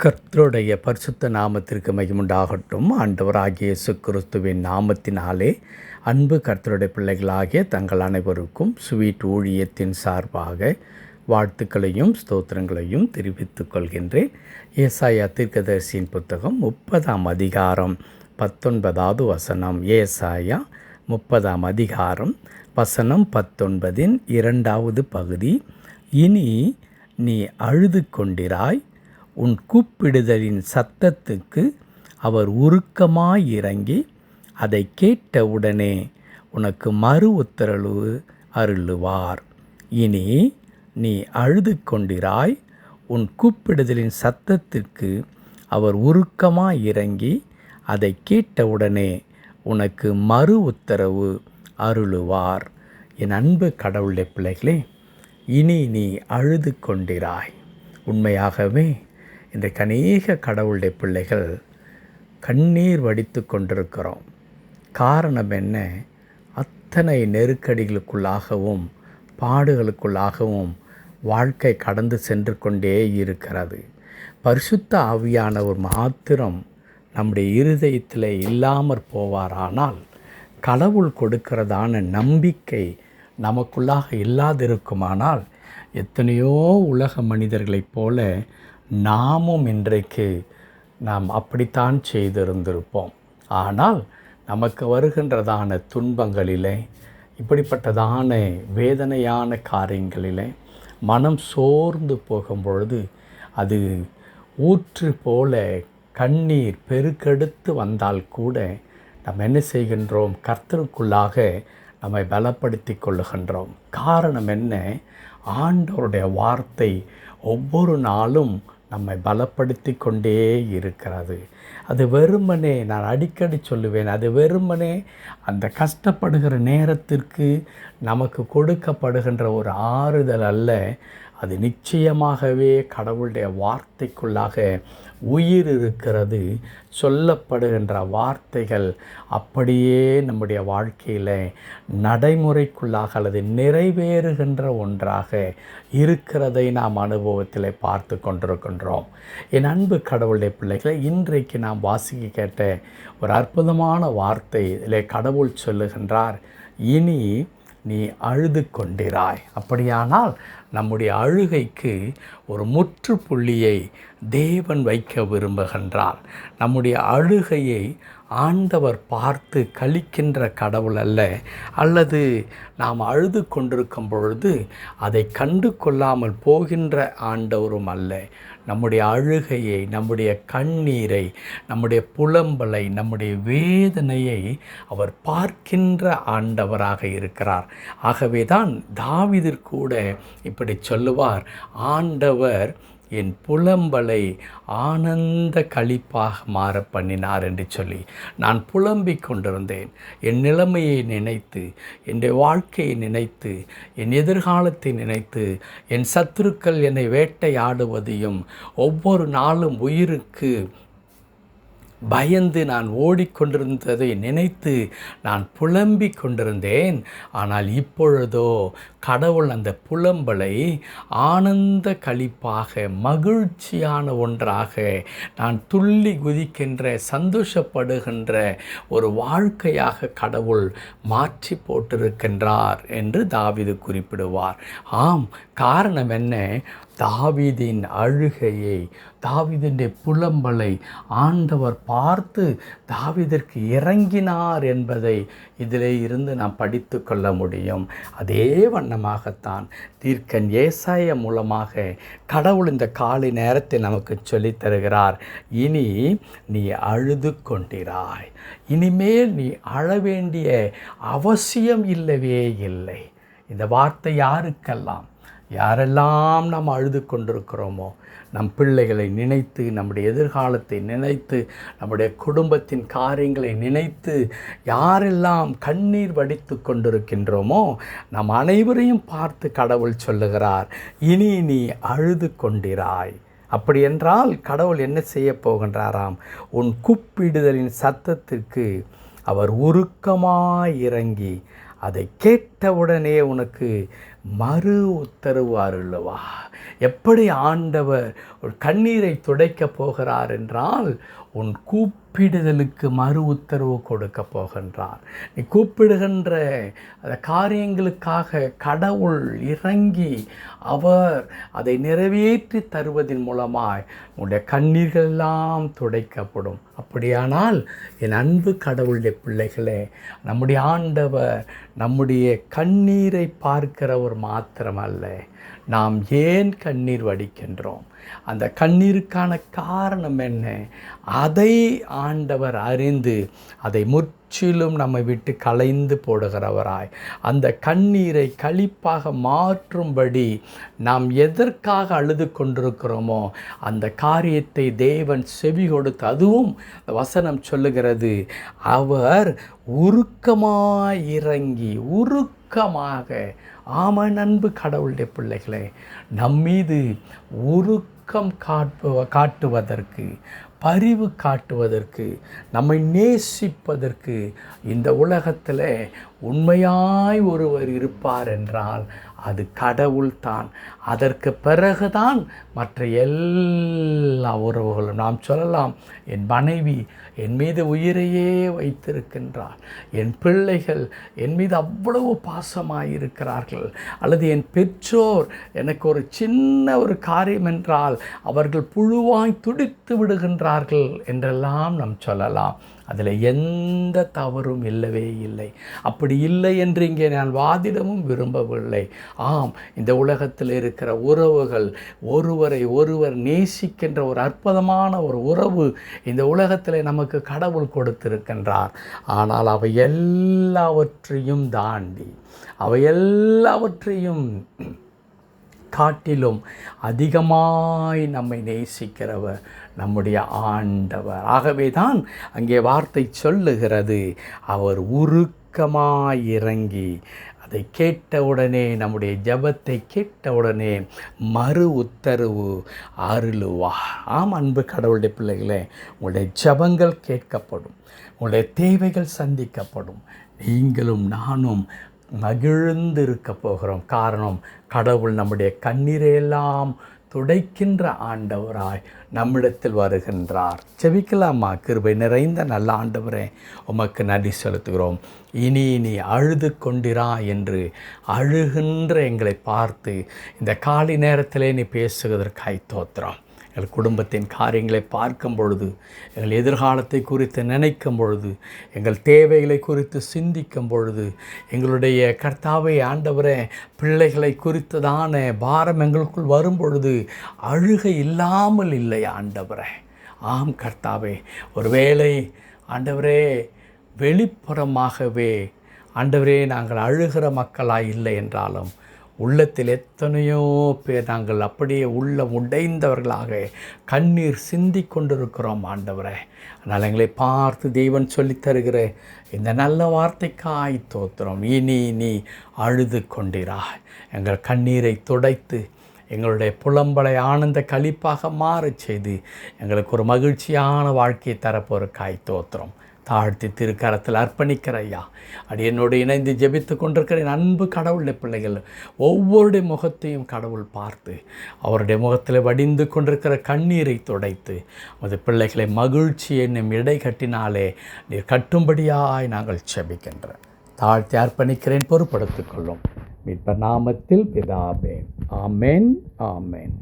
கர்த்தருடைய பரிசுத்த நாமத்திற்கு மகிமுண்டாகட்டும். ஆண்டவராகிய இயேசு கிறிஸ்துவின் நாமத்தினாலே அன்பு கர்த்தருடைய பிள்ளைகளாகிய தங்கள் அனைவருக்கும் ஸ்வீட் ஊழியத்தின் சார்பாக வாழ்த்துக்களையும் ஸ்தோத்திரங்களையும் தெரிவித்துக் கொள்கின்றேன். ஏசாயா தீர்க்கதரிசியின் புத்தகம் 30ஆம் அதிகாரம் 19வது வசனம். ஏசாயா 30ஆம் அதிகாரம் வசனம் 19இன் 2வது பகுதி. இனி நீ அழுது கொண்டிராய், உன் கூப்பிடுதலின் சத்தத்துக்கு அவர் உருக்கமாயிறங்கி அதை கேட்டவுடனே உனக்கு மறு உத்தரவு அருளுவார். இனி நீ அழுது கொண்டிராய், உன் கூப்பிடுதலின் சத்தத்துக்கு அவர் உருக்கமாயிறங்கி அதை கேட்டவுடனே உனக்கு மறு உத்தரவு அருளுவார். என் அன்பு கடவுளுடைய பிள்ளைகளே, இனி நீ அழுது கொண்டிராய். உண்மையாகவே இன்றைக்கு அநேக கடவுளுடைய பிள்ளைகள் கண்ணீர் வடித்து கொண்டிருக்கிறோம். காரணம் என்ன? அத்தனை நெருக்கடிகளுக்குள்ளாகவும் பாடுகளுக்குள்ளாகவும் வாழ்க்கை கடந்து சென்று கொண்டே இருக்கிறது. பரிசுத்த ஆவியானவர் மாத்திரம் நம்முடைய இருதயத்தில் இல்லாமற் போவாரானால், கடவுள் கொடுக்கிறதான நம்பிக்கை நமக்குள்ளாக இல்லாதிருக்குமானால், எத்தனையோ உலக மனிதர்களைப் போல நாமும் இன்றைக்கு நாம் அப்படித்தான் செய்திருந்திருப்போம். ஆனால் நமக்கு வருகின்றதான துன்பங்களிலே, இப்படிப்பட்டதான வேதனையான காரியங்களிலே மனம் சோர்ந்து போகும்பொழுது அது ஊற்று போல கண்ணீர் பெருக்கெடுத்து வந்தால் கூட நாம் என்ன செய்கின்றோம்? கர்த்தருக்குள்ளாக நம்மை பலப்படுத்தி கொள்ளுகின்றோம். காரணம் என்ன? ஆண்டவருடைய வார்த்தை ஒவ்வொரு நாளும் நம்மை பலப்படுத்தி கொண்டே இருக்கிறது. அது வெறுமனே, நான் அடிக்கடி சொல்லுவேன், அது வெறுமனே அந்த கஷ்டப்படுகிற நேரத்திற்கு நமக்கு கொடுக்கப்படுகின்ற ஒரு ஆறுதல் அல்ல. அது நிச்சயமாகவே கடவுளுடைய வார்த்தைக்குள்ளாக உயிர் இருக்கிறது. சொல்லப்படுகின்ற வார்த்தைகள் அப்படியே நம்முடைய வாழ்க்கையில் நடைமுறைக்குள்ளாக அல்லது நிறைவேறுகின்ற ஒன்றாக இருக்கிறதை நாம் அனுபவத்தில் பார்த்து கொண்டிருக்கின்றோம். என் அன்பு கடவுளுடைய பிள்ளைகளை, இன்றைக்கு நாம் வாசிக்க கேட்ட ஒரு அற்புதமான வார்த்தை இதிலே கடவுள் சொல்லுகின்றார், இனி நீ அழுது கொண்டிராய். அப்படியானால் நம்முடைய அழுகைக்கு ஒரு முற்றுப்புள்ளியை தேவன் வைக்க விரும்புகின்றார். நம்முடைய அழுகையை ஆண்டவர் பார்த்து கழிக்கின்ற கடவுள் அல்ல. அல்லது நாம் அழுது கொண்டிருக்கும் பொழுது அதை கண்டு கொள்ளாமல் போகின்ற ஆண்டவரும் அல்ல. நம்முடைய அழுகையை, நம்முடைய கண்ணீரை, நம்முடைய புலம்பலை, நம்முடைய வேதனையை அவர் பார்க்கின்ற ஆண்டவராக இருக்கிறார். ஆகவே தான் தாவீது கூட இப்படி சொல்லுவார், ஆண்டவர் என் புலம்பலை ஆனந்த களிப்பாக மாற பண்ணினார் என்று சொல்லி. நான் புலம்பிக் கொண்டிருந்தேன். என் நிலைமையை நினைத்து, என்னுடைய வாழ்க்கையை நினைத்து, என் எதிர்காலத்தை நினைத்து, என் சத்துருக்கள் என்னை வேட்டையாடுவதையும் ஒவ்வொரு நாளும் உயிருக்கு பயந்து நான் ஓடிக்கொண்டிருந்ததை நினைத்து நான் புலம்பிக் கொண்டிருந்தேன். ஆனால் இப்பொழுதோ கடவுள் அந்த புலம்பலை ஆனந்த களிப்பாக, மகிழ்ச்சியான ஒன்றாக, நான் துள்ளி குதிக்கின்ற, சந்தோஷப்படுகின்ற ஒரு வாழ்க்கையாக கடவுள் மாற்றி போட்டிருக்கின்றார் என்று தாவீது குறிப்பிடுவார். ஆம், காரணம் என்ன? தாவீதின் அழுகையை, தாவீதினுடைய புலம்பலை ஆண்டவர் பார்த்து தாவீதிற்கு இறங்கினார் என்பதை இதிலே இருந்து நாம் படித்து கொள்ள முடியும். அதே வண்ணமாகத்தான் தீர்க்கன் ஏசாயா மூலமாக கடவுள் இந்த காலை நேரத்தை நமக்கு சொல்லித் தருகிறார், இனி நீ அழுது கொண்டிராய். இனிமேல் நீ அழ வேண்டிய அவசியம் இல்லவே இல்லை. இந்த வார்த்தை யாரெல்லாம் நாம் அழுது கொண்டிருக்கிறோமோ, நம் பிள்ளைகளை நினைத்து, நம்முடைய எதிர்காலத்தை நினைத்து, நம்முடைய குடும்பத்தின் காரியங்களை நினைத்து யாரெல்லாம் கண்ணீர் வடித்து கொண்டிருக்கின்றோமோ, நம் அனைவரையும் பார்த்து கடவுள் சொல்லுகிறார், இனி நீ அழுது கொண்டிராய். அப்படி என்றால் கடவுள் என்ன செய்ய போகின்றாராம்? உன் கூப்பிடுதலின் சத்தத்திற்கு அவர் உருக்கமாய் இறங்கி அதை கேட்டவுடனே உனக்கு மறு உத்தரவு அருளுவா. எப்படி ஆண்டவர் ஒரு கண்ணீரை துடைக்கப் போகிறார் என்றால், உன் கூப்பிடுதலுக்கு மறு உத்தரவு கொடுக்க போகின்றார். நீ கூப்பிடுகின்ற அந்த காரியங்களுக்காக கடவுள் இறங்கி அவர் அதை நிறைவேற்றி தருவதன் மூலமாய் உன்னுடைய கண்ணீர்கள் எல்லாம் துடைக்கப்படும். அப்படியானால் என் அன்பு கடவுளுடைய பிள்ளைகளே, நம்முடைய ஆண்டவர் நம்முடைய கண்ணீரை பார்க்கிறவர் மாத்திரமல்ல, நாம் ஏன் கண்ணீர் வடிக்கின்றோம், அந்த கண்ணீருக்கான காரணம் என்ன, அதை ஆண்டவர் அறிந்து அதை முற்றிலும் நம்மை விட்டு களைந்து போடுகிறவராய், அந்த கண்ணீரை களிப்பாக மாற்றும்படி நாம் எதற்காக அழுது கொண்டிருக்கிறோமோ அந்த காரியத்தை தேவன் செவி கொடுத்து, அதுவும் வசனம் சொல்லுகிறது, அவர் உருக்கமாய் இறங்கி உருக்கமாக. ஆமாம் அன்பு கடவுளுடைய பிள்ளைகளே, நம்மீது உருக்கம் காட்டுவதற்கு, பரிவு காட்டுவதற்கு, நம்மை நேசிப்பதற்கு இந்த உலகத்தில் உண்மையாய் ஒருவர் இருப்பார் என்றால் அது கடவுள்தான். அதற்கு பிறகுதான் மற்ற எல்லா உறவுகளும். நாம் சொல்லலாம், என் மனைவி என் மீது உயிரையே வைத்திருக்கின்றார், என் பிள்ளைகள் என் மீது அவ்வளவு பாசமாயிருக்கிறார்கள், அல்லது என் பெற்றோர் எனக்கு ஒரு சின்ன ஒரு காரியம் என்றால் அவர்கள் புழுவாய் துடித்து விடுகின்றார்கள் என்றெல்லாம் நாம் சொல்லலாம். அதில் எந்த தவறும் இல்லவே இல்லை. அப்படி இல்லை என்று இங்கே நான் வாதிடவும் விரும்பவில்லை. ஆம், இந்த உலகத்தில் இருக்கிற உறவுகள், ஒருவரை ஒருவர் நேசிக்கின்ற ஒரு அற்புதமான ஒரு உறவு இந்த உலகத்தில் நமக்கு கடவுள் கொடுத்திருக்கின்றார். ஆனால் அவை எல்லாவற்றையும் தாண்டி, அவை எல்லாவற்றையும் காட்டிலும் அதிகமாய் நம்மை நேசிக்கிறவர் நம்முடைய ஆண்டவர். ஆகவே தான் அங்கே வார்த்தை சொல்லுகிறது, அவர் உருக்கமாய் இறங்கி அதை கேட்டவுடனே, நம்முடைய ஜெபத்தை கேட்டவுடனே மறு உத்தரவு அருளுவார். ஆம் அன்பு கடவுளுடைய பிள்ளைகளே, உங்களுடைய ஜெபங்கள் கேட்கப்படும், உங்களுடைய தேவைகள் சந்திக்கப்படும். நீங்களும் நானும் மகிழ்ந்து இருக்க போகிறோம். காரணம், கடவுள் நம்முடைய கண்ணீரையெல்லாம் துடைக்கின்ற ஆண்டவராய் நம்மிடத்தில் வருகின்றார். செபிக்கலாமா? கிருபை நிறைந்த நல்ல ஆண்டவரே, உமக்கு நன்றி செலுத்துகிறோம். இனி நீ அழுது கொண்டிரா என்று அழுகின்ற எங்களை பார்த்து இந்த காலை நேரத்திலே நீ பேசுவதற்காய் தோத்திரம். எங்கள் குடும்பத்தின் காரியங்களை பார்க்கும் பொழுது, எங்கள் எதிர்காலத்தை குறித்து நினைக்கும் பொழுது, எங்கள் தேவைகளை குறித்து சிந்திக்கும் பொழுது, எங்களுடைய கர்த்தாவை ஆண்டவரே பிள்ளைகளை குறித்ததான பாரம் எங்களுக்குள் வரும் பொழுது அழுகை இல்லாமல் இல்லை ஆண்டவரே. ஆம் கர்த்தாவே, ஒருவேளை ஆண்டவரே வெளிப்புறமாகவே ஆண்டவரே நாங்கள் அழுகிற மக்களாய் இல்லை என்றாலும், உள்ளத்தில் எத்தனையோ பேர் நாங்கள் அப்படியே உள்ளம் உடைந்தவர்களாக கண்ணீர் சிந்தி கொண்டிருக்கிறோம் ஆண்டவரே. அதனால் எங்களை பார்த்து தெய்வன் சொல்லித் தருகிற இந்த நல்ல வார்த்தைக்காய் தோத்திரம். இனி நீ அழுது கொண்டிராய், எங்கள் கண்ணீரை துடைத்து எங்களுடைய புலம்பலை ஆனந்த களிப்பாக மாறச் செய்து எங்களுக்கு ஒரு மகிழ்ச்சியான வாழ்க்கையை தரப்போருக்காய் தோத்திரம். தாழ்த்தி திருக்கரத்தில் அர்ப்பணிக்கிற ஐயா, அது என்னோடு இணைந்து ஜெபித்து கொண்டிருக்கிற என் அன்பு கடவுளுடைய பிள்ளைகள் ஒவ்வொருடைய முகத்தையும் கடவுள் பார்த்து அவருடைய முகத்தில் வடிந்து கொண்டிருக்கிற கண்ணீரை துடைத்து அது பிள்ளைகளை மகிழ்ச்சி என்னும் இடை கட்டினாலே நீர் கட்டும்படியாய் நாங்கள் ஜெபிக்கின்றோம். தாழ்த்தி அர்ப்பணிக்கிறேன், பொறுப்படுத்திக் கொள்ளும் மீட்பர் நாமத்தில் பிதாவே. ஆமென், ஆமென்.